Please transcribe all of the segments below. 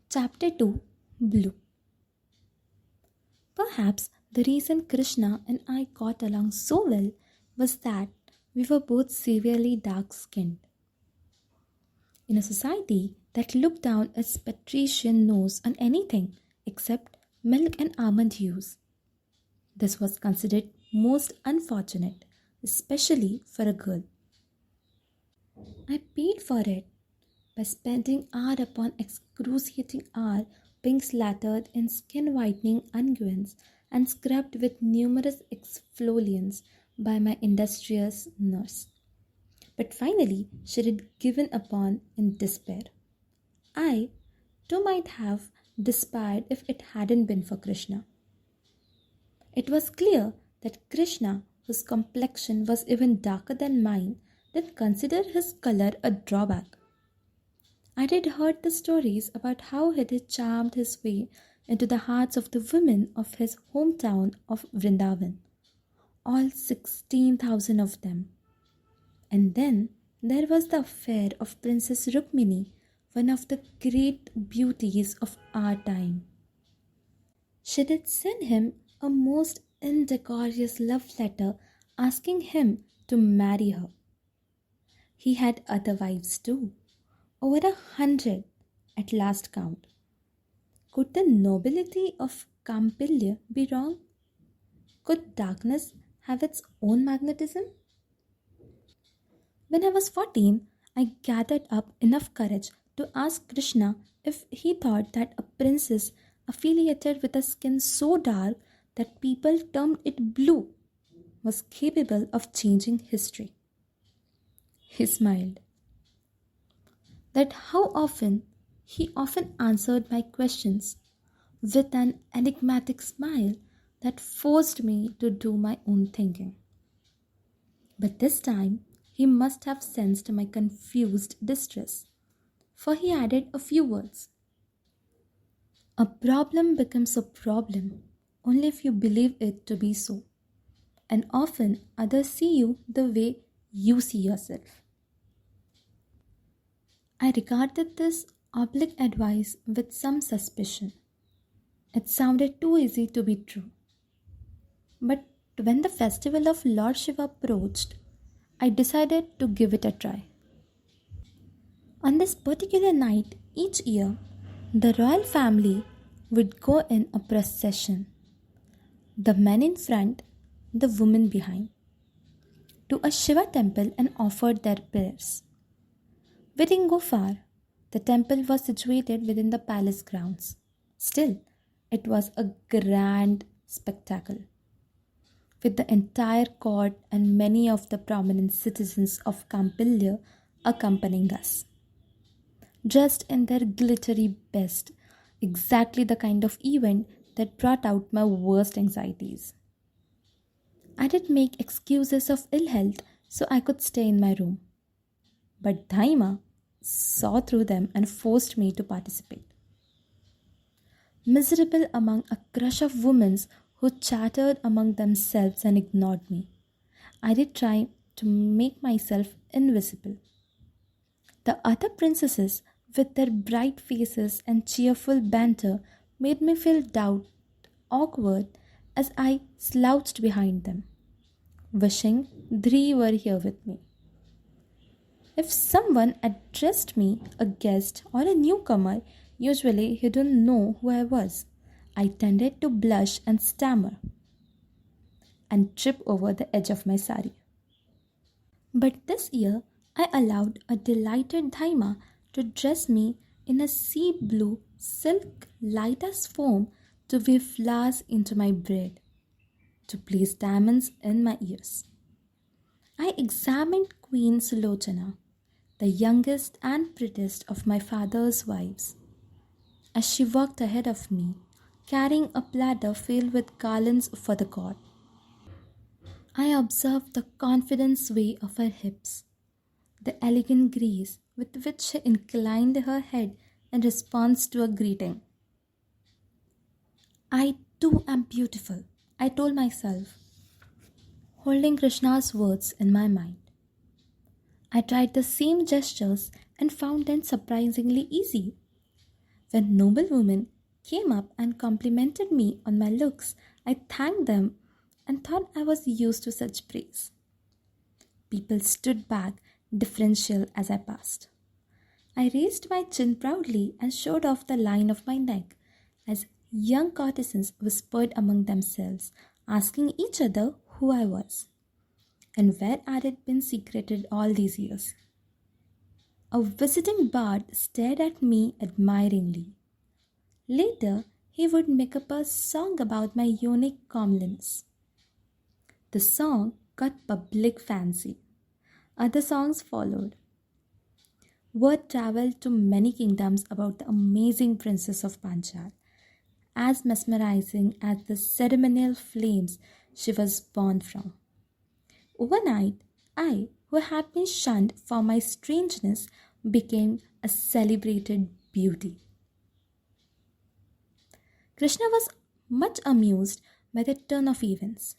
Chapter 2, Blue. Perhaps the reason Krishna and I got along so well was that we were both severely dark skinned. In a society that looked down its patrician nose on anything except milk and almond hues, this was considered most unfortunate, especially for a girl. I paid for it by spending hour upon excruciating hour being slathered in skin whitening unguents and scrubbed with numerous exfoliants by my industrious nurse. But finally she had given upon in despair. I, too, might have despaired if it hadn't been for Krishna. It was clear that Krishna, whose complexion was even darker than mine, didn't consider his color a drawback. I had heard the stories about how he had charmed his way into the hearts of the women of his hometown of Vrindavan, all 16,000 of them. And then there was the affair of Princess Rukmini, one of the great beauties of our time. She did send him a most indecorous love letter asking him to marry her. He had other wives too, over 100 at last count. Could the nobility of Kampilya be wrong? Could darkness have its own magnetism? When I was 14, I gathered up enough courage to ask Krishna if he thought that a princess affiliated with a skin so dark that people termed it blue was capable of changing history. He smiled. He often answered my questions with an enigmatic smile that forced me to do my own thinking. But this time he must have sensed my confused distress, for he added a few words. A problem becomes a problem only if you believe it to be so, and often others see you the way you see yourself. I regarded this oblique advice with some suspicion. It sounded too easy to be true. But when the festival of Lord Shiva approached, I decided to give it a try. On this particular night each year, the royal family would go in a procession, the men in front, the women behind, to a Shiva temple and offered their prayers. We didn't go far. The temple was situated within the palace grounds. Still, it was a grand spectacle, with the entire court and many of the prominent citizens of Kampilya accompanying us, dressed in their glittery best, exactly the kind of event that brought out my worst anxieties. I did make excuses of ill health so I could stay in my room. But Daima saw through them and forced me to participate. Miserable among a crush of women who chattered among themselves and ignored me, I did try to make myself invisible. The other princesses, with their bright faces and cheerful banter, made me feel awkward as I slouched behind them, wishing they were here with me. If someone addressed me, a guest or a newcomer, usually he didn't know who I was, I tended to blush and stammer and trip over the edge of my sari. But this year, I allowed a delighted Daima to dress me in a sea blue silk light as foam, to weave flowers into my braid, to place diamonds in my ears. I examined Queen Sulochana, the youngest and prettiest of my father's wives, as she walked ahead of me, carrying a platter filled with garlands for the god. I observed the confident sway of her hips, the elegant grace with which she inclined her head in response to a greeting. I too am beautiful, I told myself, holding Krishna's words in my mind. I tried the same gestures and found them surprisingly easy. When noblewomen came up and complimented me on my looks, I thanked them and thought I was used to such praise. People stood back, deferential as I passed. I raised my chin proudly and showed off the line of my neck as young courtesans whispered among themselves, asking each other who I was and where I had been secreted all these years. A visiting bard stared at me admiringly. Later, he would make up a song about my unique comeliness. The song got public fancy. Other songs followed. Word travelled to many kingdoms about the amazing princess of Panchaaali, as mesmerizing as the ceremonial flames she was born from. Overnight, I, who had been shunned for my strangeness, became a celebrated beauty. Krishna was much amused by the turn of events.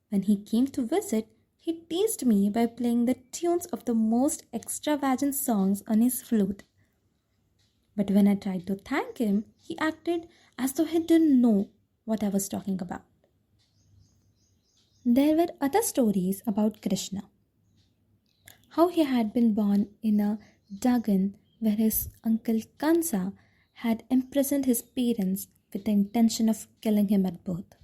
When he came to visit, he teased me by playing the tunes of the most extravagant songs on his flute. But when I tried to thank him, he acted as though he didn't know what I was talking about. There were other stories about Krishna. How he had been born in a Dagan where his uncle Kansa had imprisoned his parents with the intention of killing him at birth.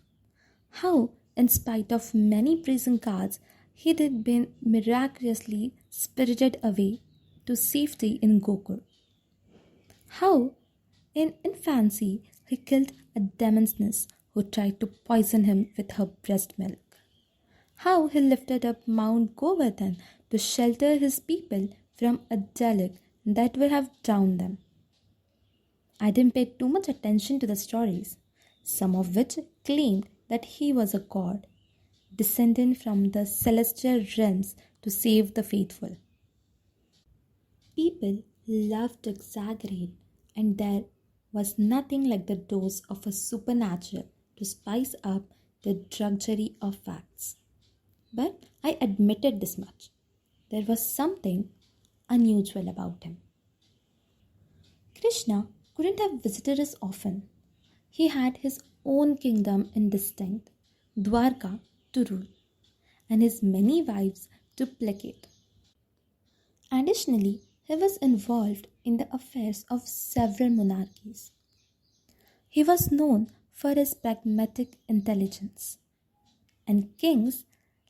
How, in spite of many prison guards, he had been miraculously spirited away to safety in Gokul. How, in infancy, he killed a demoness who tried to poison him with her breast milk. How he lifted up Mount Govardhan to shelter his people from a deluge that would have drowned them. I didn't pay too much attention to the stories, some of which claimed that he was a god, descended from the celestial realms to save the faithful. People loved to exaggerate, and there was nothing like the dose of a supernatural to spice up the drudgery of facts. But I admitted this much. There was something unusual about him. Krishna couldn't have visited us often. He had his own kingdom in distinct, Dwarka, to rule, and his many wives to placate. Additionally, he was involved in the affairs of several monarchies. He was known for his pragmatic intelligence, and kings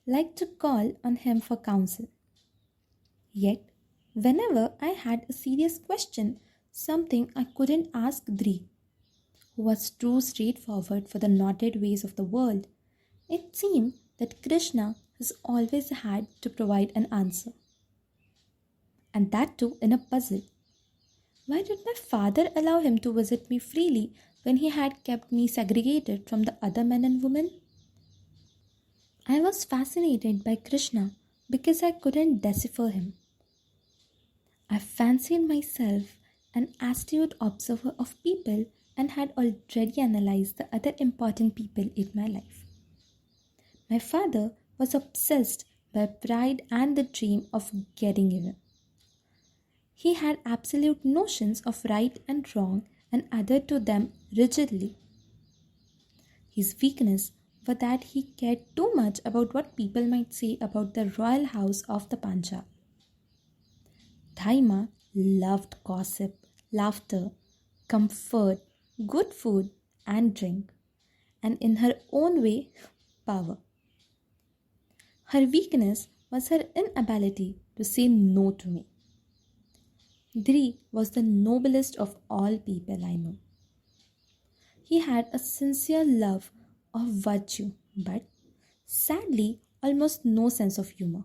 liked to call on him for counsel. Yet, whenever I had a serious question, something I couldn't ask Dri, who was too straightforward for the knotted ways of the world, it seemed that Krishna has always had to provide an answer. And that too in a puzzle. Why did my father allow him to visit me freely when he had kept me segregated from the other men and women? I was fascinated by Krishna because I couldn't decipher him. I fancied myself an astute observer of people and had already analyzed the other important people in my life. My father was obsessed by pride and the dream of getting even. He had absolute notions of right and wrong and adhered to them rigidly. His weakness was that he cared too much about what people might say about the royal house of the Panchaaali. Dhaima loved gossip, laughter, comfort, good food and drink, and in her own way, power. Her weakness was her inability to say no to me. Dri was the noblest of all people I know. He had a sincere love of virtue, but sadly, almost no sense of humor.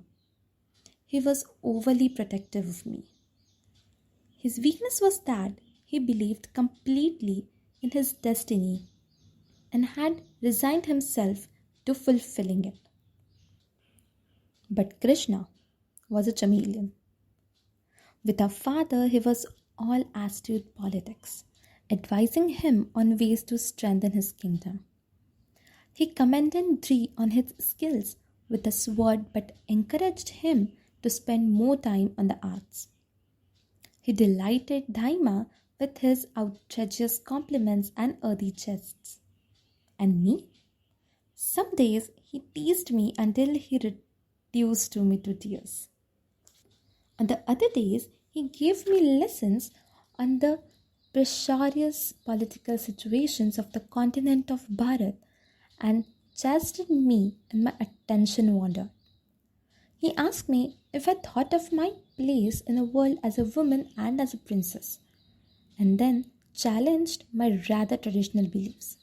He was overly protective of me. His weakness was that he believed completely in his destiny and had resigned himself to fulfilling it. But Krishna was a chameleon. With our father, he was all astute politics, advising him on ways to strengthen his kingdom. He commended Dri on his skills with the sword but encouraged him to spend more time on the arts. He delighted Dhaima with his outrageous compliments and earthy jests. And me? Some days he teased me until he reduced me to tears. On the other days, he gave me lessons on the precarious political situations of the continent of Bharat and chastened me and my attention wandered. He asked me if I thought of my place in the world as a woman and as a princess, and then challenged my rather traditional beliefs.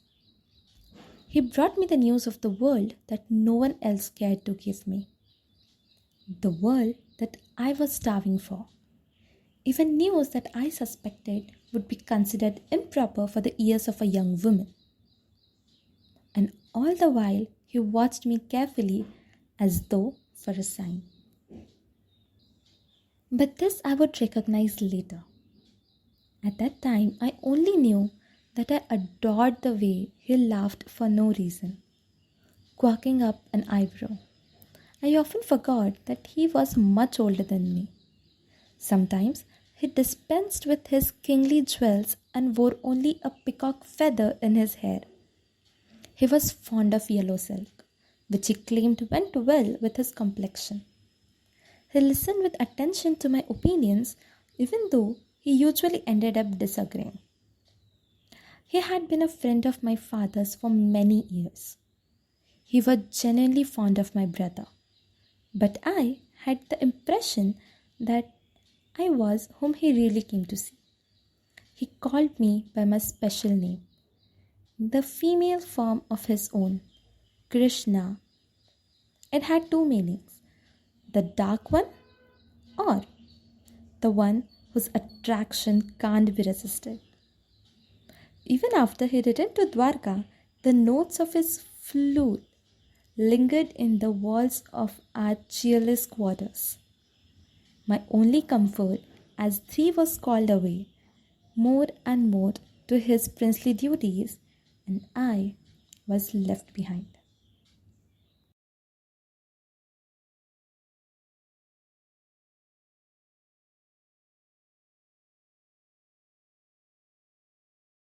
He brought me the news of the world that no one else cared to give me, the world that I was starving for, even news that I suspected would be considered improper for the ears of a young woman. And all the while he watched me carefully as though for a sign. But this I would recognize later. At that time, I only knew that I adored the way he laughed for no reason, quirking up an eyebrow. I often forgot that he was much older than me. Sometimes he dispensed with his kingly jewels and wore only a peacock feather in his hair. He was fond of yellow silk, which he claimed went well with his complexion. He listened with attention to my opinions, even though he usually ended up disagreeing. He had been a friend of my father's for many years. He was genuinely fond of my brother, but I had the impression that I was whom he really came to see. He called me by my special name, the female form of his own, Krishna. It had two meanings, the dark one or the one whose attraction can't be resisted. Even after he returned to Dwarka, the notes of his flute lingered in the walls of our cheerless quarters. My only comfort, as Thri was called away more and more to his princely duties, and I was left behind.